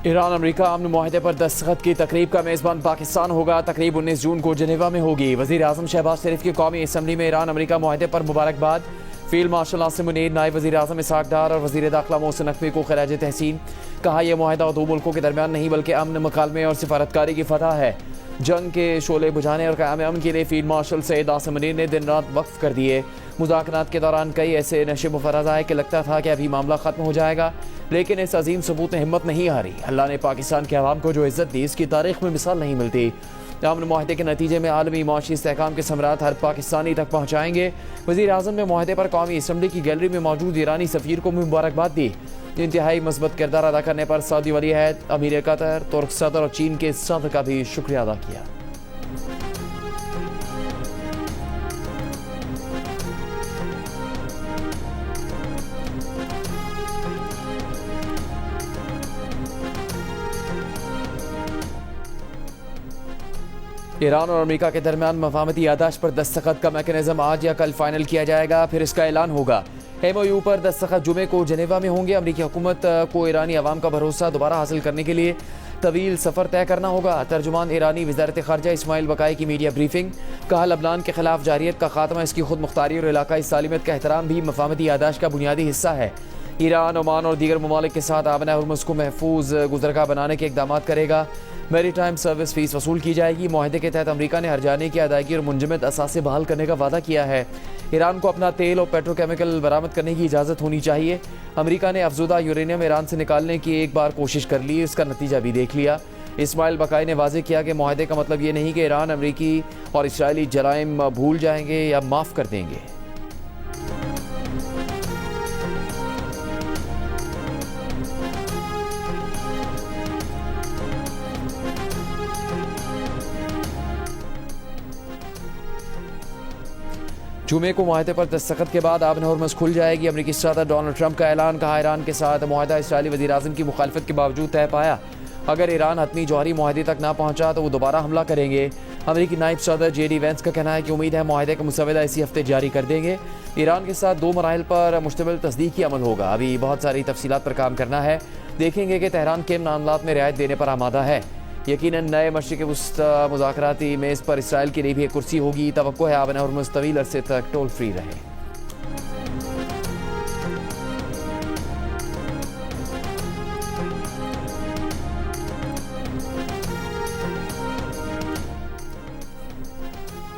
Iran America अमन मुआहदे पर दस्तखत की तकरीब का मेज़बान पाकिस्तान होगा। तकरीब 19 जून को जनेवा में होगी। वज़ीर आज़म शहबाज शरीफ की कौमी असम्बली में ईरान अमेरिका मुआहदे पर मुबारकबाद। फील्ड मार्शल नासिम मुनीर, नायब वज़ीर आज़म इसहाक डार और वज़ीर दाखिला मोहसिन नकवी को खिराज तहसीन। कहा, यह मुआहदा दो मुल्कों के दरमियान नहीं बल्कि अमन, मकालमे और सिफारतकारी की फतह है। जंग के शोले बुझाने और क़याम अमन के लिए फील्ड मार्शल सैयद नासिम मुनीर ने दिन रात वक्फ कर दिए। मुज़ाकरात के दौरान कई ऐसे नशे मुफरज़ आए कि लगता था कि अभी मामला ख़त्म हो जाएगा, लेकिन इस अजीम सबूत ने हिम्मत नहीं हारी। अल्लाह ने पाकिस्तान के अवाम को जो इज़्ज़त दी, इसकी तारीख़ में मिसाल नहीं मिलती। अमन मुआहदे के नतीजे में आलमी माशी इस्तेहकाम के समरात हर पाकिस्तानी तक पहुँचाएंगे। वज़ीर आज़म ने मुआहदे पर कौमी असम्बली की गैलरी में मौजूद ईरानी सफ़ीर को मुबारकबाद दी। इंतहाई मस्बत किरदार अदा करने पर सऊदी वली अहद, अमीर कतर, तुर्क सदर और चीन के सदर का भी शुक्रिया अदा किया। ईरान और अमेरिका के दरमियान मफाहमती यादाश्त पर दस्तखत का मैकेनिज्म आज या कल फाइनल किया जाएगा, फिर इसका ऐलान होगा। MOU पर दस्तखत जुमे को जनेवा में होंगे। अमेरिकी हुकूमत को ईरानी अवाम का भरोसा दोबारा हासिल करने के लिए तवील सफ़र तय करना होगा। तर्जुमान ईरानी वज़ारत ख़ारजा इस्माइल बकाई की मीडिया ब्रीफिंग। कहा, लबनान के खिलाफ जारियत का खात्मा, इसकी खुद मुख्तारी और इलाकाई सालिमत का एहतराम भी मफाहमती यादाश्त का बुनियादी हिस्सा है। ईरान, ओमान और दीगर ममालिक के साथ आबना हुर्मुज़ को महफूज गुज़रगाह बनाने के इक़दाम करेगा। मेरी टाइम सर्विस फीस वसूल की जाएगी। मुआहदे के तहत अमेरिका ने हरजाने की अदायगी और मुंजमद असासे बहाल करने का वादा किया है। ईरान को अपना तेल और पेट्रोकेमिकल बरामद करने की इजाज़त होनी चाहिए। अमेरिका ने अफजुदा यूरेनियम ईरान से निकालने की एक बार कोशिश कर ली, इसका नतीजा भी देख लिया। इस्माइल बकाई ने वाज़ेह किया कि मुआहदे का मतलब ये नहीं कि ईरान अमेरिकी और इसराइली जराइम भूल जाएंगे या माफ़ कर देंगे। जुमे को मुआहदे पर दस्तखत के बाद आबन हुर्मुज़ खुल जाएगी। अमेरिकी सदर डोनाल्ड ट्रंप का ऐलान। कहा, ईरान के साथ मुआहदा इसराइली वज़ीर आज़म की मुखालफत के बावजूद तय पाया। अगर ईरान हतमी जौहरी मुआहदे तक ना पहुँचा तो वो दोबारा हमला करेंगे। अमेरिकी नायब सदर JD वैंस का कहना है कि उम्मीद है मुआहदे का मुसवदा इसी हफ्ते जारी कर देंगे। ईरान के साथ 2 मराहिल पर मुश्तमिल तस्दीकी अमल होगा। अभी बहुत सारी तफसीलात पर काम करना है। देखेंगे कि तेहरान किन मामलात में रियायत देने पर आमादा है। यकीनन नए मशरिक़ वुस्ता मुज़ाकराती मेज़ पर इसराइल के लिए भी एक कुर्सी होगी। तवक्को है आबन हुर्मुज़ तवील अरसे तक टोल फ्री रहे।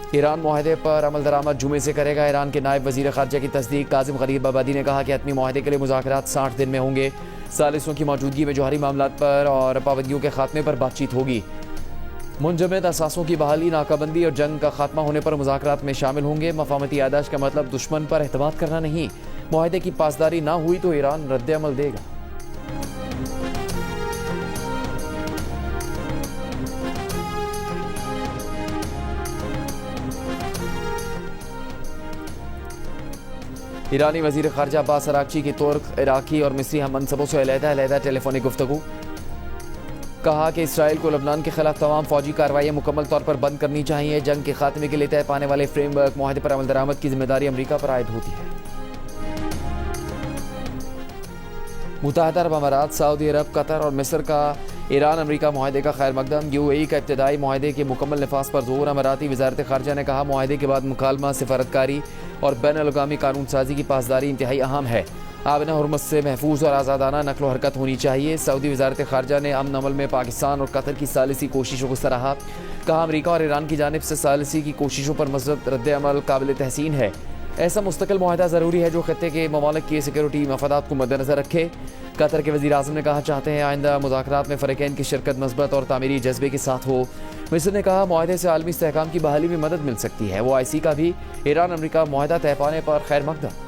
ईरान मुआहदे पर अमल दरामद जुमे से करेगा। ईरान के नायब वज़ीर ख़ारजा की तस्दीक। काज़िम गरीब आबादी ने कहा कि हतमी मुआहदे के लिए मुज़ाकरात 60 दिन में होंगे। सालिसों की मौजूदगी में जौहरी मामलात पर और पाबंदियों के खात्मे पर बातचीत होगी। मुंजमद असासों की बहाली, नाकाबंदी और जंग का खात्मा होने पर मुज़ाकरात में शामिल होंगे। मफाहमती यादाश्त का मतलब दुश्मन पर एतमाद करना नहीं। मुआहदे की पासदारी ना हुई तो ईरान रद्द अमल देगा। ईरानी वज़ीर ख़ारजा अब्बास अरागची की तुर्क, इराकी और मिस्री हम मनसबों से अलहदा टेलीफोनिक गुफ्तगू। कहा कि इसराइल को लबनान के खिलाफ तमाम फौजी कार्रवाइयाँ मुकम्मल तौर पर बंद करनी चाहिए। जंग के खात्मे के लिए तय पाने वाले फ्रेमवर्क मुआहदे पर अमल दरामद की जिम्मेदारी अमरीका पर आयद होती है। मुत्तहदा अरब अमारात, सऊदी अरब, कतर और मिस्र का ईरान अमरीका मुआहदे का खैर मकदम। UAE का इब्तदाई मुआहदे के मुकम्मल नफाज पर जोर। अमाराती वज़ारत ख़ारजा ने कहा, मुआहदे के बाद मुकालमा, सिफारतकारी और बैन-उल-अक़वामी कानून साजी की पासदारी इंतहाई अहम है। आबन हुर्मुज़ से महफूज और आज़ादाना नकलो हरकत होनी चाहिए। सऊदी वज़ारत ख़ारजा ने अमन अमल में पाकिस्तान और कतर की सालिसी कोशिशों को सराहा। कहा, अमरीका और ईरान की जानिब से सालिसी की कोशिशों पर मज़बूत रद्द अमल काबिल तहसीन है। ऐसा मुस्तकिल मुआहदा ज़रूरी है जो खत्ते के ममालिक की सिक्योरिटी मफादात को मद्देनज़र रखे। कतर के वज़ीर आज़म ने कहा, चाहते हैं आइंदा मुज़ाकरात में फ़रीक़ैन की शिरकत मस्बत और तामीरी जज्बे के साथ हो। मिस्र ने कहा, मुआहदे से आलमी इस्तेहकाम की बहाली में मदद मिल सकती है। OIC का भी ईरान अमरीका मुआहदा तय पाने पर खैर मकदम।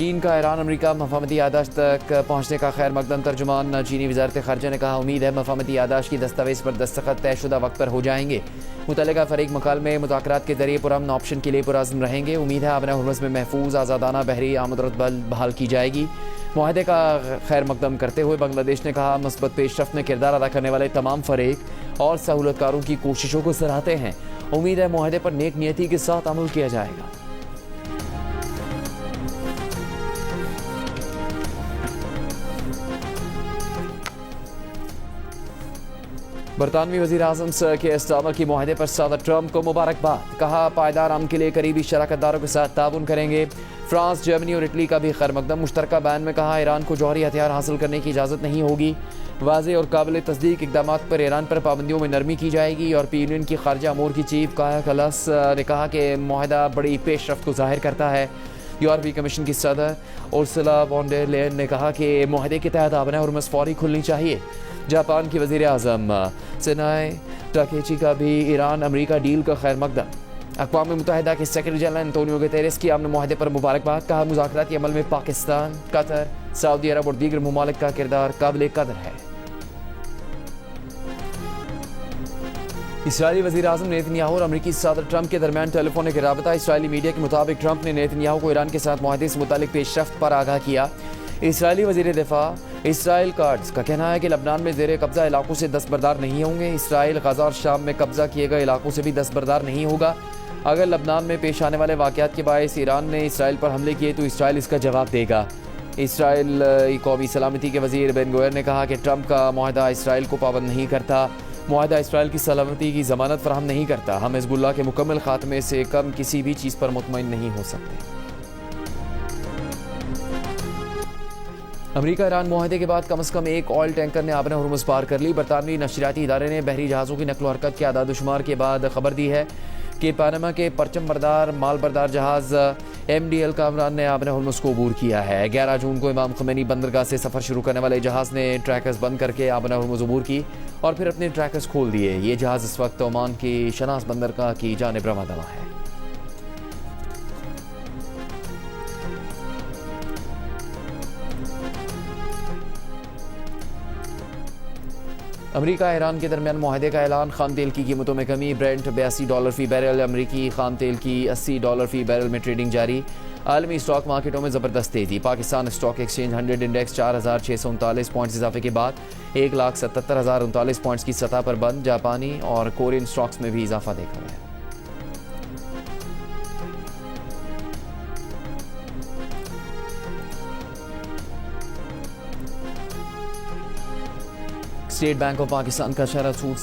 चीन का ईरान अमेरिका मफाहमती याददाश्त तक पहुँचने का खैर मकदम। तर्जुमान चीनी वजारत ख़ारजा ने कहा, उम्मीद है मफाहमती याददाश्त की दस्तावेज़ पर दस्तखत तयशुदा वक्त पर हो जाएंगे। मुतल्लिका फ़रीक मकालमे मुज़ाकरात के ज़रिए पुरअमन ऑप्शन के लिए पुरअज़्म रहेंगे। उम्मीद है आबना हुर्मुज़ में महफूज आज़ादाना बहरी आमदरफ्त बहाल की जाएगी। मुआहदे का खैर मकदम करते हुए बांग्लादेश ने कहा, मस्बत पेशरफ्त में किरदार अदा करने वाले तमाम फ़रीक और सहूलतकारों की कोशिशों को सराहते हैं। उम्मीद है मुआहदे पर नेक नियति के साथ अमल किया जाएगा। बरतानवी वज़ीर आज़म के स्टामर की मुआहदे पर सदर ट्रंप को मुबारकबाद। कहा, पायदार अमन के लिए करीबी शराकतदारों के साथ ताउन करेंगे। फ्रांस, जर्मनी और इटली का भी खैर मकदम। मुश्तरका बयान में कहा, ईरान को जौहरी हथियार हासिल करने की इजाज़त नहीं होगी। वाज़ेह और काबिल तस्दीक इक़दाम पर ईरान पर पाबंदियों में नरमी की जाएगी। यूरोपीय यूनियन की खारजा अमूर की चीफ काया कलास ने कहा कि मुआहदा बड़ी पेशरफ्त को जाहिर करता है। यूरोपीय कमीशन की सदर उर्सुला वॉन डेर लेयन ने कहा कि मुआहदे के तहत आबना हुर्मुज़ फौरी खुलनी चाहिए। जापान की वज़ीर आज़म सिनाए टाकेची का भी ईरान अमेरिका डील का खैर मकदम। अक़वाम मुत्तहिदा के सेक्रेटरी जनरल एंटोनियो गुतेरेस की अमन मुआहदे पर मुबारकबाद। कहा, मुज़ाकराती अमल में पाकिस्तान, कतर, सऊदी अरब और दीगर ममालिक का किरदार काबिल कदर है। इसराइली वज़ीर आज़म नेतन्याहू और अमरीकी सदर ट्रंप के दरमियान टेलीफोनिक राबता। इसराइली मीडिया के मुताबिक ट्रंप ने नेतन्याहू को ईरान के साथ मुआहदे से मुतालिक पेशरफ्त पर आगाह किया। इसराइली वज़ीर दिफा इसराइल कार्ड्स का कहना है कि लबनान में ज़ेर कब्ज़ा इलाकों से दस्तबरदार नहीं होंगे। इसराइल गज़ा और शाम में कब्ज़ा किए गए इलाकों से भी दस्तबरदार नहीं होगा। अगर लबनान में पेश आने वाले वाक़यात के बायस ईरान ने इसराइल पर हमले किए तो इसराइल इसका जवाब देगा। इसराइल कौमी सलामती के वज़ीर बेन गोयर ने कहा कि ट्रंप का मुआहदा इसराइल को पाबंद नहीं करता। मुआहदा इसराइल की सलामती की ज़मानत फराहम नहीं करता। हम हिज़्बुल्लाह के मुकम्मल खात्मे से कम किसी भी चीज़ पर मुतमईन नहीं हो सकते। अमेरिका ईरान मुआहदे के बाद कम से कम एक ऑयल टैंकर ने आबना हुर्मुज़ पार कर ली। बरतानवी नशरियाती इदारे ने बहरी जहाज़ों की नकलो हरकत के आदाद शुमार के बाद खबर दी है कि पनामा के परचम बरदार माल बरदार जहाज़ MDL कामरान ने आबना हुर्मुज़ को अबूर किया है। 11 जून को इमाम ख़ुमैनी बंदरगाह से सफ़र शुरू करने वाले जहाज़ ने ट्रैकर्स बंद करके आबना हुर्मुज़ अबूर की और फिर अपने ट्रैकर्स खोल दिए। ये जहाज़ इस वक्त ओमान की शनास बंदरगाह की जानिब रवाना है। अमेरिका ईरान के दरमियान मुआहदे का ऐलान। खाम तेल की कीमतों में कमी। ब्रेंट $82 फ़ी बैरल, अमरीकी खाम तेल की $80 फ़ी बैरल में ट्रेडिंग जारी। आलमी स्टॉक मार्केटों में ज़बरदस्त तेज़ी। Pakistan stock exchange 100 index 4639 points इजाफे के बाद 1,77,039 पॉइंट्स की सतह पर बंद। जापानी और कोरियन स्टॉक्स में भी इजाफा देखा गया। स्टेट बैंक ऑफ पाकिस्तान का शरह सूद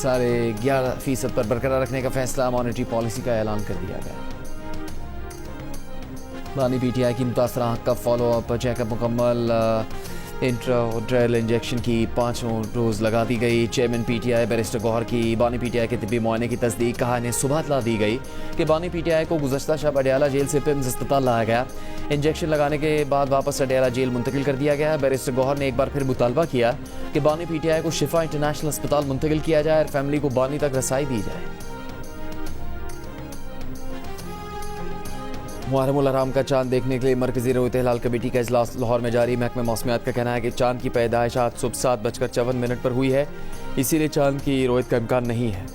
11.5% पर बरकरार रखने का फैसला। मॉनेटरी पॉलिसी का ऐलान कर दिया गया। बानी PTI की मुतासरा हक़ का फॉलोअप चेकअप मुकम्मल। इंट्राड्रेल इंजेक्शन की 5 डोज लगा दी गई। चेयरमैन PTI बैरिस्टर गौहर की बानी PTI के तिब्बी मुआयने की तस्दीक। कहा, इन्हें सुबह इत्तला दी गई कि बानी PTI को गुज़श्ता शब अडयाला जेल से पिम्स अस्पताल लाया गया। इंजेक्शन लगाने के बाद वापस अडयाला जेल मुंतकिल कर दिया गया। बैरिस्टर गौहर ने एक बार फिर मुतालबा किया कि बानी PTI को शिफा इंटरनेशनल अस्पताल मुंतकिल किया जाए और फैमिली को बानी तक रसाई दी जाए। मुहर्रम उल हराम का चांद देखने के लिए मरकजी रोयत हिलाल कमेटी का इजलास लाहौर में जारी। महकमा मौसमियात का कहना है कि चांद की पैदाइश आज सुबह 7:54 पर हुई है, इसीलिए चांद की रोयत का इम्कान नहीं है।